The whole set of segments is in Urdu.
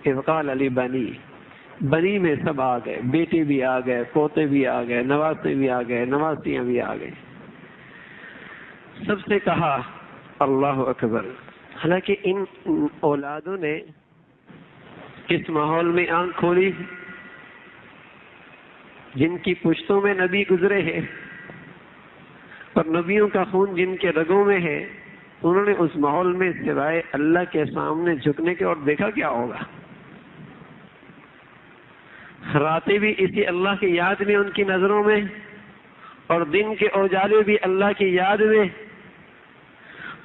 وقال علی بنی، بنی میں سب آ گئے، بیٹے بھی آ گئے، پوتے بھی آ گئے، نواسے بھی آ گئے، نواسیاں بھی آ گئے. سب سے کہا اللہ اکبر. حالانکہ ان اولادوں نے کس ماحول میں آنکھ کھولی؟ جن کی پشتوں میں نبی گزرے ہیں اور نبیوں کا خون جن کے رگوں میں ہے، انہوں نے اس ماحول میں سوائے اللہ کے سامنے جھکنے کے اور دیکھا کیا ہوگا؟ راتیں بھی اسی اللہ کی یاد میں ان کی نظروں میں، اور دن کے اجالے بھی اللہ کی یاد میں.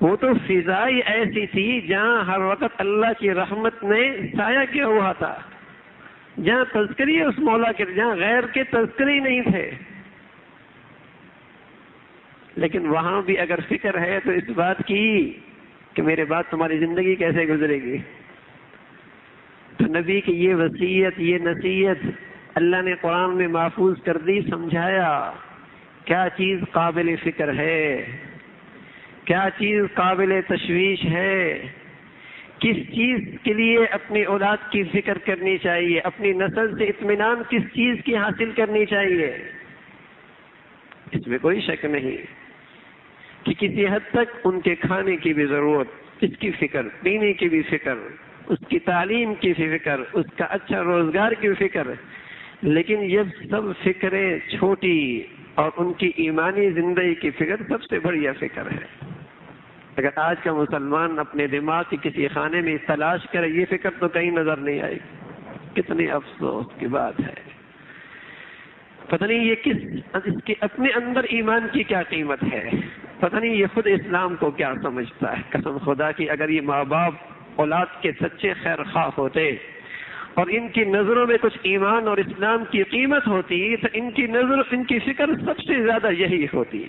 وہ تو فضا ہی ایسی تھی جہاں ہر وقت اللہ کی رحمت نے سایہ کیا ہوا تھا، جہاں تذکری اس مولا کے، جہاں غیر کے تذکری نہیں تھے. لیکن وہاں بھی اگر فکر ہے تو اس بات کی کہ میرے بعد تمہاری زندگی کیسے گزرے گی. تو نبی کی یہ وصیت، یہ نصیحت اللہ نے قرآن میں محفوظ کر دی، سمجھایا کیا چیز قابل فکر ہے، کیا چیز قابل تشویش ہے، کس چیز کے لیے اپنی اولاد کی فکر کرنی چاہیے، اپنی نسل سے اطمینان کس چیز کی حاصل کرنی چاہیے. اس میں کوئی شک نہیں کہ کسی حد تک ان کے کھانے کی بھی ضرورت، اس کی فکر، پینے کی بھی فکر، اس کی تعلیم کی بھی فکر، اس کا اچھا روزگار کی بھی فکر. لیکن یہ سب فکریں چھوٹی اور ان کی ایمانی زندگی کی فکر سب سے بڑھیا فکر ہے. اگر آج کا مسلمان اپنے دماغ کے کسی خانے میں تلاش کرے یہ فکر تو کہیں نظر نہیں آئے گی. کتنی افسوس کی بات ہے. پتہ نہیں یہ اس کے اپنے اندر ایمان کی کیا قیمت ہے، پتہ نہیں یہ خود اسلام کو کیا سمجھتا ہے. قسم خدا کی اگر یہ ماں باپ اولاد کے سچے خیر خواہ ہوتے اور ان کی نظروں میں کچھ ایمان اور اسلام کی قیمت ہوتی تو ان کی نظر، ان کی فکر سب سے زیادہ یہی ہوتی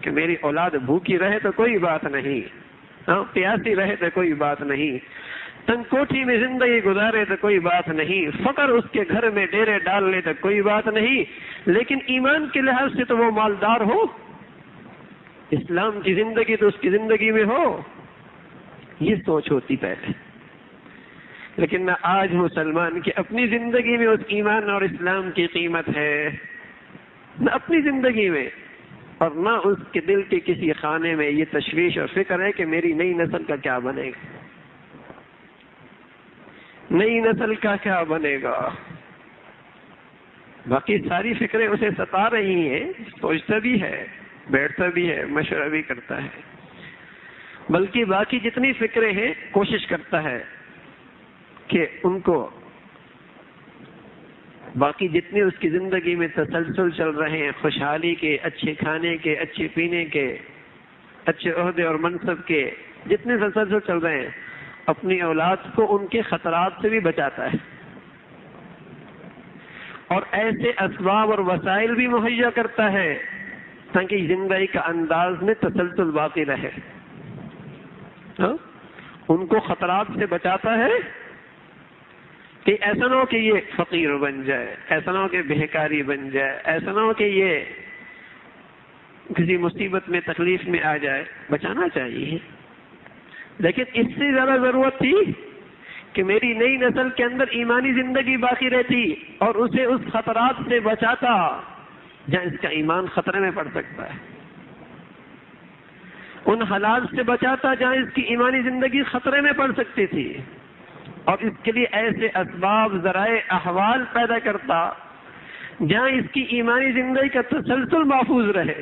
کہ میری اولاد بھوکی رہے تو کوئی بات نہیں، پیاسی رہے تو کوئی بات نہیں، تنگ کوٹھی میں زندگی گزارے تو کوئی بات نہیں، فقر اس کے گھر میں ڈیرے ڈال لے تو کوئی بات نہیں، لیکن ایمان کے لحاظ سے تو وہ مالدار ہو، اسلام کی زندگی تو اس کی زندگی میں ہو. یہ سوچ ہوتی پہلے. لیکن نہ آج مسلمان کی اپنی زندگی میں اس ایمان اور اسلام کی قیمت ہے، نہ اپنی زندگی میں، اور نہ اس کے دل کے کسی خانے میں یہ تشویش اور فکر ہے کہ میری نئی نسل کا کیا بنے گا، نئی نسل کا کیا بنے گا. باقی ساری فکریں اسے ستا رہی ہیں، سوچتا بھی ہے، بیٹھتا بھی ہے، مشورہ بھی کرتا ہے، بلکہ باقی جتنی فکریں ہیں کوشش کرتا ہے کہ ان کو باقی جتنے اس کی زندگی میں تسلسل چل رہے ہیں، خوشحالی کے، اچھے کھانے کے، اچھے پینے کے، اچھے عہدے اور منصب کے، جتنے تسلسل چل رہے ہیں، اپنی اولاد کو ان کے خطرات سے بھی بچاتا ہے اور ایسے اسباب اور وسائل بھی مہیا کرتا ہے تاکہ زندگی کا انداز میں تسلسل باقی رہے. ان کو خطرات سے بچاتا ہے کہ ایسا نہ ہو کہ یہ فقیر بن جائے، ایسا نہ ہو کہ بہکاری بن جائے، ایسا نہ ہو کہ یہ کسی مصیبت میں، تکلیف میں آ جائے. بچانا چاہیے. لیکن اس سے زیادہ ضرورت تھی کہ میری نئی نسل کے اندر ایمانی زندگی باقی رہتی اور اسے اس خطرات سے بچاتا جہاں اس کا ایمان خطرے میں پڑ سکتا ہے، ان حالات سے بچاتا جہاں اس کی ایمانی زندگی خطرے میں پڑ سکتی تھی، اور اس کے لیے ایسے اسباب، ذرائع، احوال پیدا کرتا جہاں اس کی ایمانی زندگی کا تسلسل محفوظ رہے،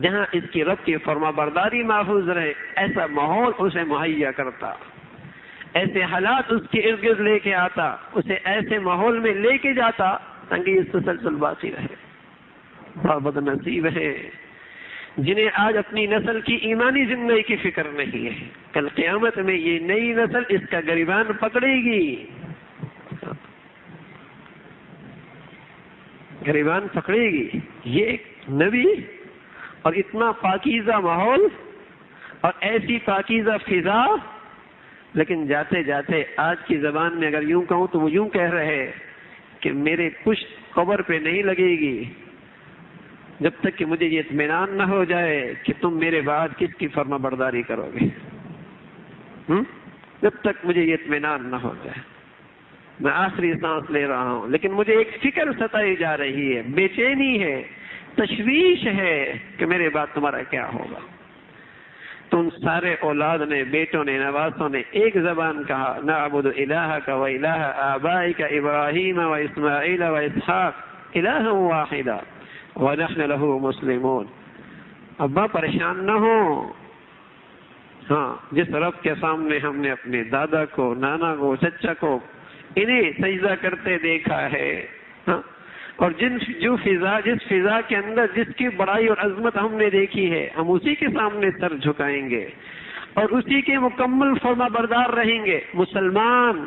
جہاں اس کی رب کی فرما برداری محفوظ رہے. ایسا ماحول اسے مہیا کرتا، ایسے حالات اس کے ارد گرد لے کے آتا، اسے ایسے ماحول میں لے کے جاتا تاکہ یہ تسلسل باقی رہے. بڑا بد نصیب ہے جنہیں آج اپنی نسل کی ایمانی زندگی کی فکر نہیں ہے. کل قیامت میں یہ نئی نسل اس کا گریبان پکڑے گی، گریبان پکڑے گی. یہ ایک نبی اور اتنا پاکیزہ ماحول اور ایسی پاکیزہ فضا، لیکن جاتے جاتے آج کی زبان میں اگر یوں کہوں تو وہ یوں کہہ رہے کہ میرے پشت قبر پہ نہیں لگے گی جب تک کہ مجھے یہ اطمینان نہ ہو جائے کہ تم میرے بعد کس کی فرما برداری کرو گے. جب تک مجھے یہ اطمینان نہ ہو جائے. میں آخری سانس لے رہا ہوں لیکن مجھے ایک فکر ستائی جا رہی ہے، بے چینی ہے، تشویش ہے کہ میرے بعد تمہارا کیا ہوگا. تو ان سارے اولاد نے، بیٹوں نے، نواسوں نے ایک زبان کہا، نعبد الہک و الہ آبائک ابراہیم و اسماعیل و اسحاق الہا واحدا ونحن لہ مسلمون. ابا پریشان نہ ہو، ہاں جس رب کے سامنے ہم نے اپنے دادا کو، نانا کو، چچا کو انہیں سجدہ کرتے دیکھا ہے، ہاں، اور جس فضا کے اندر جس کی بڑائی اور عظمت ہم نے دیکھی ہے، ہم اسی کے سامنے سر جھکائیں گے اور اسی کے مکمل فرما بردار رہیں گے. مسلمان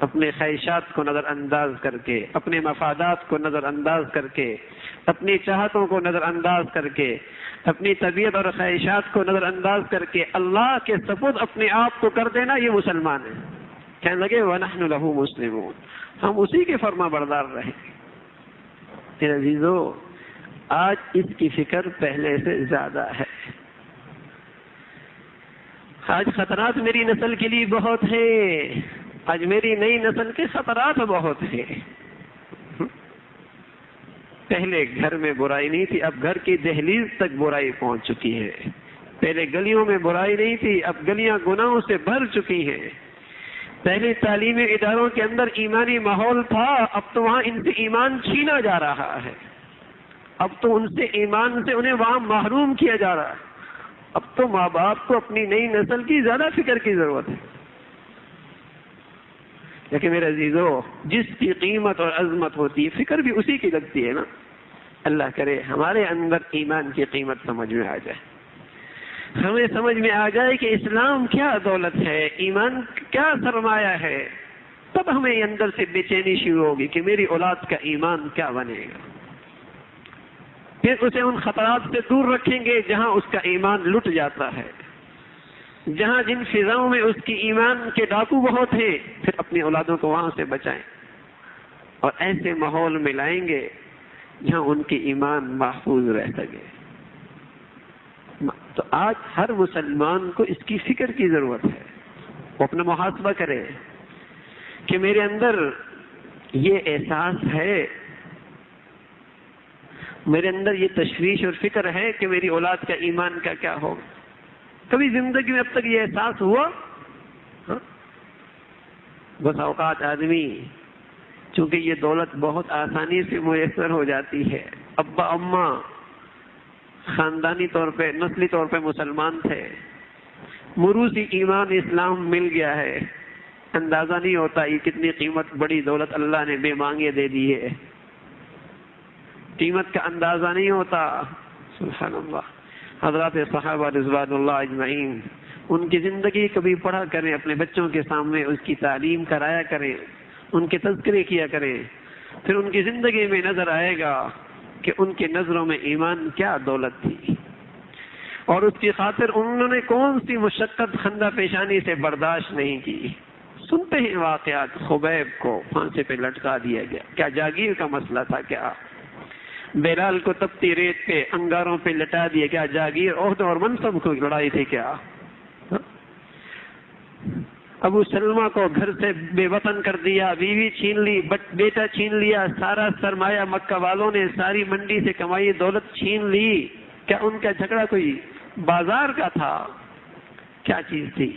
اپنے خواہشات کو نظر انداز کر کے، اپنے مفادات کو نظر انداز کر کے، اپنی چاہتوں کو نظر انداز کر کے، اپنی طبیعت اور خواہشات کو نظر انداز کر کے اللہ کے سپرد اپنے آپ کو کر دینا، یہ مسلمان ہے. کہنے لگے وَنَحْنُ لَهُ مُسْلِمُونَ، ہم اسی کے فرما بردار رہیں گے. میرے عزیزو، آج اس کی فکر پہلے سے زیادہ ہے. آج خطرات میری نسل کے لیے بہت ہیں، آج میری نئی نسل کے خطرات بہت ہیں. پہلے گھر میں برائی نہیں تھی، اب گھر کی دہلیز تک برائی پہنچ چکی ہے. پہلے گلیوں میں برائی نہیں تھی، اب گلیاں گناہوں سے بھر چکی ہیں. پہلے تعلیمی اداروں کے اندر ایمانی ماحول تھا، اب تو وہاں ان سے ایمان چھینا جا رہا ہے. اب تو ان سے ایمان سے انہیں وہاں محروم کیا جا رہا ہے. اب تو ماں باپ کو اپنی نئی نسل کی زیادہ فکر کی ضرورت ہے. لیکن میرے عزیزو، جس کی قیمت اور عظمت ہوتی ہے فکر بھی اسی کی لگتی ہے نا. اللہ کرے ہمارے اندر ایمان کی قیمت سمجھ میں آ جائے، ہمیں سمجھ میں آ جائے کہ اسلام کیا دولت ہے، ایمان کیا سرمایہ ہے. تب ہمیں اندر سے بے چینی شروع ہوگی کہ میری اولاد کا ایمان کیا بنے گا. پھر اسے ان خطرات سے دور رکھیں گے جہاں اس کا ایمان لٹ جاتا ہے، جہاں جن فضاؤں میں اس کی ایمان کے ڈاکو بہت ہیں، پھر اپنی اولادوں کو وہاں سے بچائیں اور ایسے ماحول میں لائیں گے جہاں ان کی ایمان محفوظ رہ سکے. تو آج ہر مسلمان کو اس کی فکر کی ضرورت ہے. وہ اپنا محاسبہ کرے کہ میرے اندر یہ احساس ہے، میرے اندر یہ تشویش اور فکر ہے کہ میری اولاد کا ایمان کا کیا ہوگا. کبھی زندگی میں اب تک یہ احساس ہوا؟ بس اوقات آدمی چونکہ یہ دولت بہت آسانی سے میسر ہو جاتی ہے، ابا اماں خاندانی طور پہ، نسلی طور پہ مسلمان تھے، موروثی ایمان اسلام مل گیا ہے، اندازہ نہیں ہوتا یہ کتنی قیمت، بڑی دولت اللہ نے بے مانگے دے دی ہے، قیمت کا اندازہ نہیں ہوتا. سبحان اللہ. حضرات صحابہ رضوان اللہ اجمعین، ان کی زندگی کبھی پڑھا کریں، اپنے بچوں کے سامنے اس کی تعلیم کرایا کریں، ان کے تذکرے کیا کریں، پھر ان کی زندگی میں نظر آئے گا کہ ان کی نظروں میں ایمان کیا دولت تھی اور اس کی خاطر انہوں نے کون سی مشقت خندہ پیشانی سے برداشت نہیں کی. سنتے ہیں واقعات، خبیب کو پھانسے پہ لٹکا دیا گیا، کیا جاگیر کا مسئلہ تھا؟ کیا بلال کو تپتی ریت پہ انگاروں پہ لٹا دیا، کیا جاگیر عہدے اور منصب کو لڑائی تھی؟ کیا ابو سلمہ کو گھر سے بے وطن کر دیا، بیوی چھین لی، بیٹا چھین لیا، سارا سرمایہ مکہ والوں نے، ساری منڈی سے کمائی دولت چھین لی. کیا ان کا جھگڑا کوئی بازار کا تھا؟ کیا چیز تھی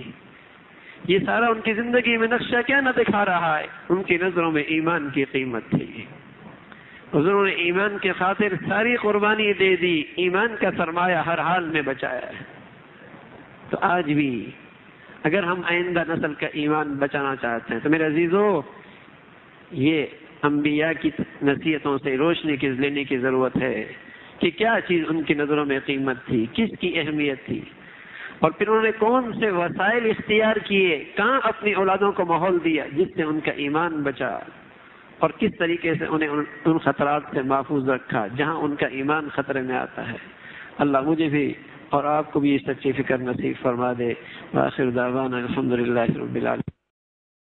یہ؟ سارا ان کی زندگی میں نقشہ کیا نہ دکھا رہا ہے؟ ان کی نظروں میں ایمان کی قیمت تھی. حضور نے ایمان کی خاطر ساری قربانی دے دی، ایمان کا سرمایہ ہر حال میں بچایا ہے. تو آج بھی اگر ہم آئندہ نسل کا ایمان بچانا چاہتے ہیں تو میرے عزیزو، یہ انبیاء کی نصیحتوں سے روشنی لینے کی ضرورت ہے کہ کیا چیز ان کی نظروں میں قیمت تھی، کس کی اہمیت تھی، اور پھر انہوں نے کون سے وسائل اختیار کیے، کہاں اپنی اولادوں کو ماحول دیا جس سے ان کا ایمان بچا، اور کس طریقے سے انہیں ان خطرات سے محفوظ رکھا جہاں ان کا ایمان خطرے میں آتا ہے. اللہ مجھے بھی اور آپ کو بھی اس سچی فکر نصیب فرما دے. وآخر دعوانا الحمدللہ رب العالمین.